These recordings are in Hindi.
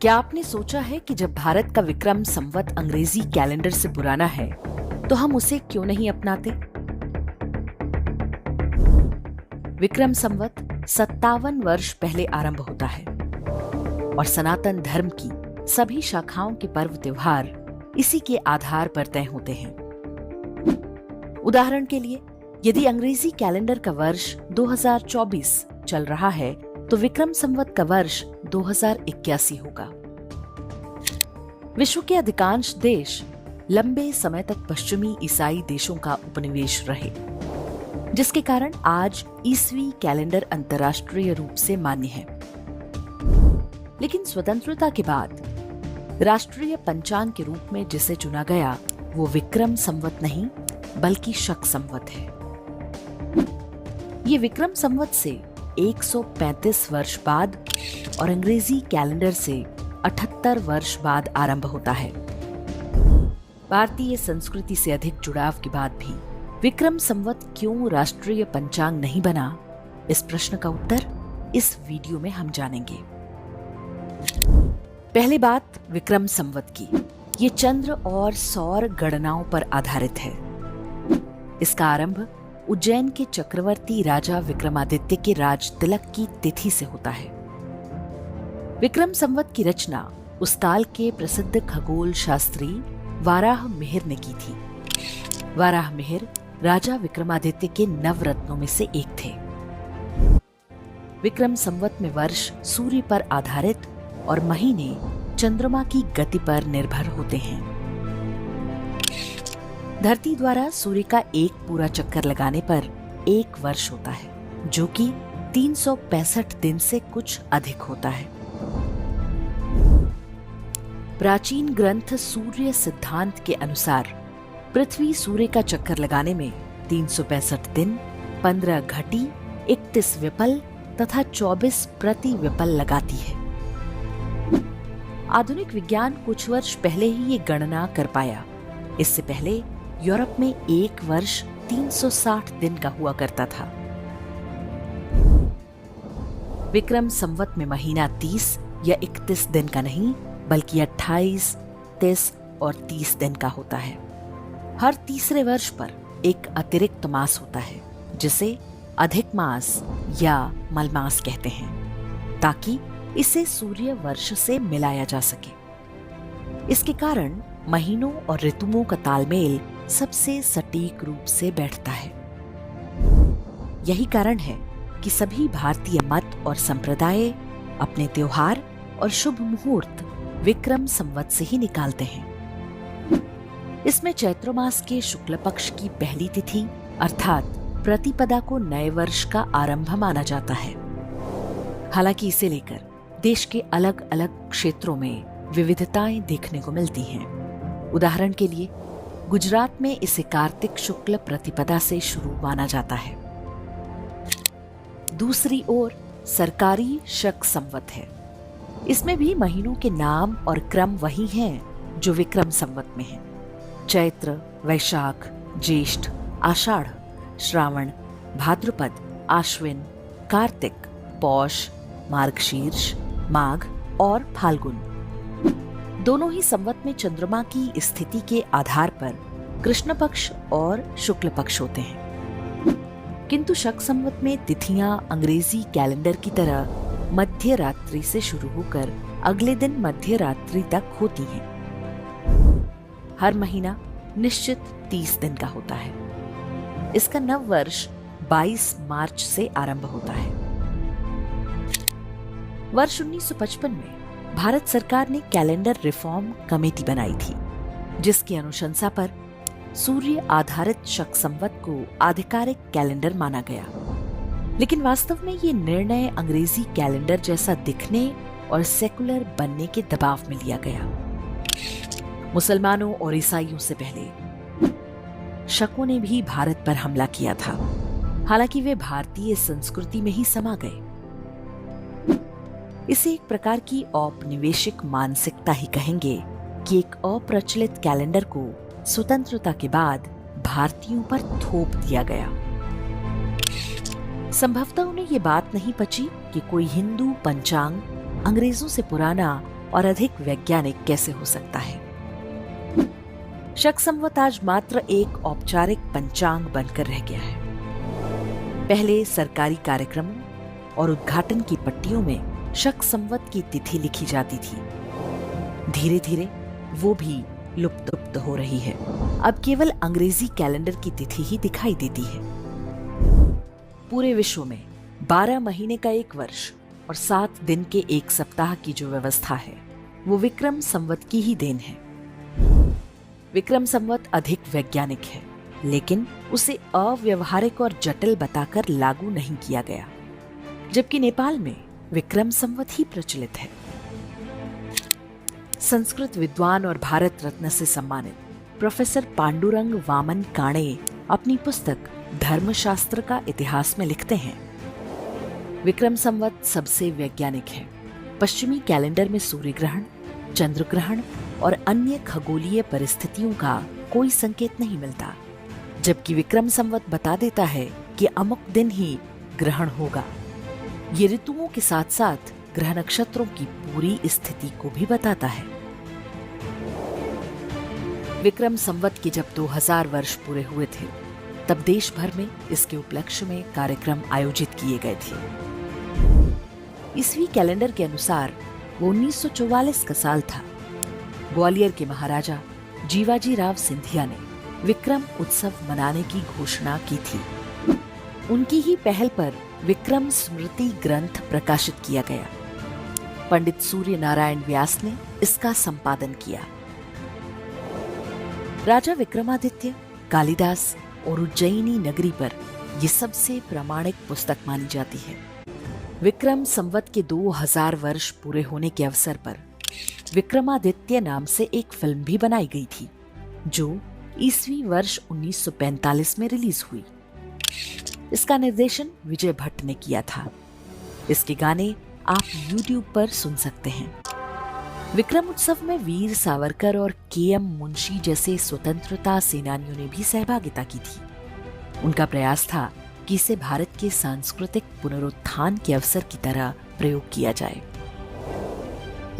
क्या आपने सोचा है कि जब भारत का विक्रम संवत अंग्रेजी कैलेंडर से पुराना है तो हम उसे क्यों नहीं अपनाते? विक्रम संवत 57 वर्ष पहले आरंभ होता है और सनातन धर्म की सभी शाखाओं के पर्व त्योहार इसी के आधार पर तय होते हैं। उदाहरण के लिए, यदि अंग्रेजी कैलेंडर का वर्ष 2024 चल रहा है तो विक्रम संवत का वर्ष 2081 होगा। विश्व के अधिकांश देश लंबे समय तक पश्चिमी ईसाई देशों का उपनिवेश रहे, जिसके कारण आज ईसवी कैलेंडर अंतर्राष्ट्रीय रूप से मान्य है। लेकिन स्वतंत्रता के बाद राष्ट्रीय पंचांग के रूप में जिसे चुना गया वो विक्रम संवत नहीं बल्कि शक संवत है। ये विक्रम संवत से 135 वर्ष बाद और अंग्रेजी कैलेंडर से 78 वर्ष बाद आरंभ होता है। भारतीय संस्कृति से अधिक जुड़ाव के बाद भी विक्रम संवत क्यों राष्ट्रीय पंचांग नहीं बना, इस प्रश्न का उत्तर इस वीडियो में हम जानेंगे। पहली बात विक्रम संवत की, ये चंद्र और सौर गणनाओं पर आधारित है। इसका आरंभ उज्जैन के चक्रवर्ती राजा विक्रमादित्य के राज तिलक की तिथि से होता है। विक्रम संवत की रचना उस काल के प्रसिद्ध खगोल शास्त्री वाराह मिहिर ने की थी। वाराह मिहिर राजा विक्रमादित्य के नवरत्नों में से एक थे। विक्रम संवत में वर्ष सूर्य पर आधारित और महीने चंद्रमा की गति पर निर्भर होते हैं। धरती द्वारा सूर्य का एक पूरा चक्कर लगाने पर एक वर्ष होता है, जो कि 365 दिन से कुछ अधिक होता है। प्राचीन ग्रंथ सूर्य सिद्धांत के अनुसार पृथ्वी सूर्य का चक्कर लगाने में 365 दिन, 15 घटी, 31 विपल तथा 24 प्रति विपल लगाती है। आधुनिक विज्ञान कुछ वर्ष पहले ही ये गणना कर पाया। इससे पहले यूरोप में एक वर्ष 360 दिन का हुआ करता था। विक्रम संवत में महीना 30 या 31 दिन का नहीं बल्कि 28, 30 और 30 दिन का होता है। हर तीसरे वर्ष पर एक अतिरिक्त मास होता है, जिसे अधिक मास या मलमास कहते हैं, ताकि इसे सूर्य वर्ष से मिलाया जा सके। इसके कारण महीनों और ऋतुओं का तालमेल सबसे सटीक रूप से बैठता है। यही कारण है कि सभी भारतीय मत और संप्रदाय अपने त्योहार और शुभ मुहूर्त विक्रम संवत से ही निकालते हैं। इसमें चैत्र मास के शुक्ल पक्ष की पहली तिथि अर्थात प्रतिपदा को नए वर्ष का आरंभ माना जाता है। हालांकि इसे लेकर देश के अलग अलग क्षेत्रों में विविधताएं देखने को मिलती हैं। उदाहरण के लिए गुजरात में इसे कार्तिक शुक्ल प्रतिपदा से शुरू माना जाता है। दूसरी ओर सरकारी शक संवत है। इसमें भी महीनों के नाम और क्रम वही हैं जो विक्रम संवत में हैं। चैत्र, वैशाख, ज्येष्ठ, आषाढ़, श्रावण, भाद्रपद, आश्विन, कार्तिक, पौष, मार्गशीर्ष, माघ और फाल्गुन। दोनों ही संवत में चंद्रमा की स्थिति के आधार पर कृष्ण पक्ष और शुक्ल पक्ष होते हैं। किंतु शक संवत में तिथियां अंग्रेजी कैलेंडर की तरह मध्य रात्रि से शुरू होकर अगले दिन मध्य रात्रि तक होती हैं। हर महीना निश्चित 30 दिन का होता है। इसका नव वर्ष 22 मार्च से आरंभ होता है। वर्ष 1955 में भारत सरकार ने कैलेंडर रिफॉर्म कमेटी बनाई थी, जिसकी अनुशंसा पर सूर्य आधारित शक संवत को आधिकारिक कैलेंडर माना गया। लेकिन वास्तव में ये निर्णय अंग्रेजी कैलेंडर जैसा दिखने और सेकुलर बनने के दबाव में लिया गया। मुसलमानों और ईसाइयों से पहले शकों ने भी भारत पर हमला किया था, हालांकि वे भारतीय संस्कृति में ही समा गए। इसे एक प्रकार की औपनिवेशिक मानसिकता ही कहेंगे कि एक अप्रचलित कैलेंडर को स्वतंत्रता के बाद भारतीयों पर थोप दिया गया। संभवतः उन्हें ये बात नहीं पची कि कोई हिंदू पंचांग अंग्रेजों से पुराना और अधिक वैज्ञानिक कैसे हो सकता है। शक संवत आज मात्र एक औपचारिक पंचांग बनकर रह गया है। पहले सरकारी कार्यक्रमों और उद्घाटन की पट्टियों में शक संवत की तिथि लिखी जाती थी। धीरे धीरे वो भी लुप्त हो रही है। अब केवल अंग्रेजी कैलेंडर की तिथि ही दिखाई देती है। पूरे विश्व में 12 महीने का एक वर्ष और 7 दिन के एक सप्ताह की जो व्यवस्था है वो विक्रम संवत की ही देन है। विक्रम संवत अधिक वैज्ञानिक है, लेकिन उसे अव्यवहारिक और जटिल बताकर लागू नहीं किया गया, जबकि नेपाल में विक्रम संवत ही प्रचलित है। संस्कृत विद्वान और भारत रत्न से सम्मानित प्रोफेसर पांडुरंग वामन काणे अपनी पुस्तक धर्मशास्त्र का इतिहास में लिखते हैं, विक्रम संवत सबसे वैज्ञानिक है। पश्चिमी कैलेंडर में सूर्य ग्रहण, चंद्र ग्रहण और अन्य खगोलीय परिस्थितियों का कोई संकेत नहीं मिलता, जबकि विक्रम संवत बता देता है कि अमुक दिन ही ग्रहण होगा। ये ऋतुओं के साथ साथ ग्रह नक्षत्रों की पूरी स्थिति को भी बताता है। विक्रम संवत के जब 2000 वर्ष पूरे हुए थे, तब देश भर में इसके उपलक्ष्य में कार्यक्रम आयोजित किए गए थे। ईस्वी कैलेंडर के अनुसार वो 1944 का साल था। ग्वालियर के महाराजा जीवाजी राव सिंधिया ने विक्रम उत्सव मनाने की घोषणा की थी। उनकी ही पहल पर विक्रम स्मृति ग्रंथ प्रकाशित किया गया। पंडित सूर्य नारायण व्यास ने इसका संपादन किया। राजा विक्रमादित्य, कालिदास और उज्जैनी नगरी पर यह सबसे प्रामाणिक पुस्तक मानी जाती है। विक्रम संवत के 2000 वर्ष पूरे होने के अवसर पर विक्रमादित्य नाम से एक फिल्म भी बनाई गई थी, जो ईस्वी वर्ष 1945 में रिलीज हुई। इसका निर्देशन विजय भट्ट ने किया था। इसके गाने आप YouTube पर सुन सकते हैं। विक्रम उत्सव में वीर सावरकर और KM मुंशी जैसे स्वतंत्रता सेनानियों ने भी सहभागिता की थी। उनका प्रयास था कि इसे भारत के सांस्कृतिक पुनरुत्थान के अवसर की तरह प्रयोग किया जाए,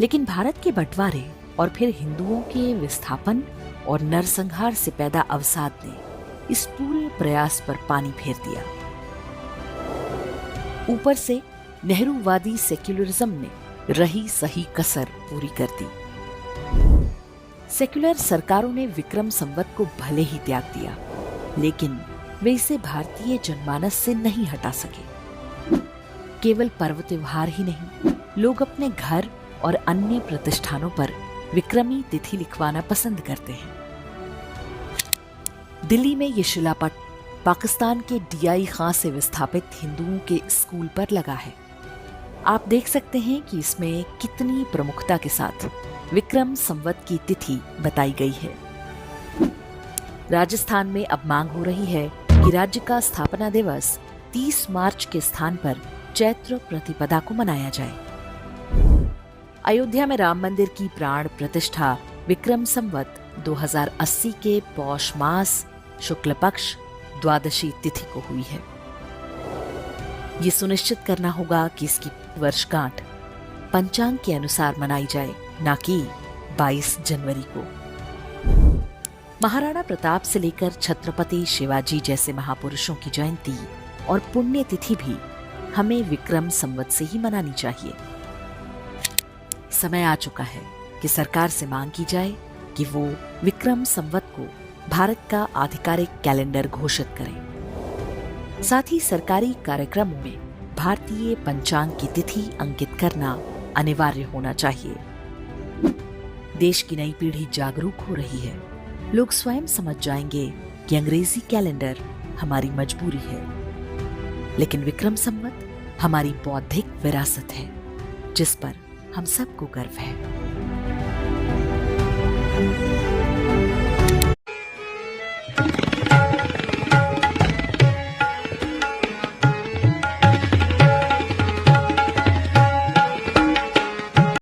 लेकिन भारत के बंटवारे और फिर हिंदुओं के विस्थापन और नरसंहार से पैदा अवसाद ने इस पूरे प्रयास पर पानी फेर दिया। ऊपर से नेहरूवादी सेक्युलरिज्म ने रही सही कसर पूरी कर दी। सेक्युलर सरकारों ने विक्रम संवत को भले ही त्याग दिया, लेकिन वे इसे भारतीय जनमानस से नहीं हटा सके। केवल पर्व त्योहार ही नहीं, लोग अपने घर और अन्य प्रतिष्ठानों पर विक्रमी तिथि लिखवाना पसंद करते हैं। दिल्ली में ये शिलापट पाकिस्तान के DI खां से विस्थापित हिंदुओं के स्कूल पर लगा है। आप देख सकते हैं कि इसमें कितनी प्रमुखता के साथ विक्रम संवत की तिथि बताई गई है। राजस्थान में अब मांग हो रही है कि राज्य का स्थापना दिवस 30 मार्च के स्थान पर चैत्र प्रतिपदा को मनाया जाए। अयोध्या में राम मंदिर की प्राण प्रतिष्ठा विक्रम संवत 2080 के पौष मास शुक्ल पक्ष द्वादशी तिथि को हुई है। ये सुनिश्चित करना होगा कि इसकी वर्षगांठ पंचांग के अनुसार मनाई जाए, न कि 22 जनवरी को। महाराणा प्रताप से लेकर छत्रपति शिवाजी जैसे महापुरुषों की जयंती और पुण्यतिथि भी हमें विक्रम संवत से ही मनानी चाहिए। समय आ चुका है कि सरकार से मांग की जाए कि वो विक्रम संवत को भारत का आधिकारिक कैलेंडर घोषित करें। साथ ही सरकारी कार्यक्रमों में भारतीय पंचांग की तिथि अंकित करना अनिवार्य होना चाहिए। देश की नई पीढ़ी जागरूक हो रही है। लोग स्वयं समझ जाएंगे कि अंग्रेजी कैलेंडर हमारी मजबूरी है, लेकिन विक्रम संवत हमारी बौद्धिक विरासत है, जिस पर हम सबको गर्व है।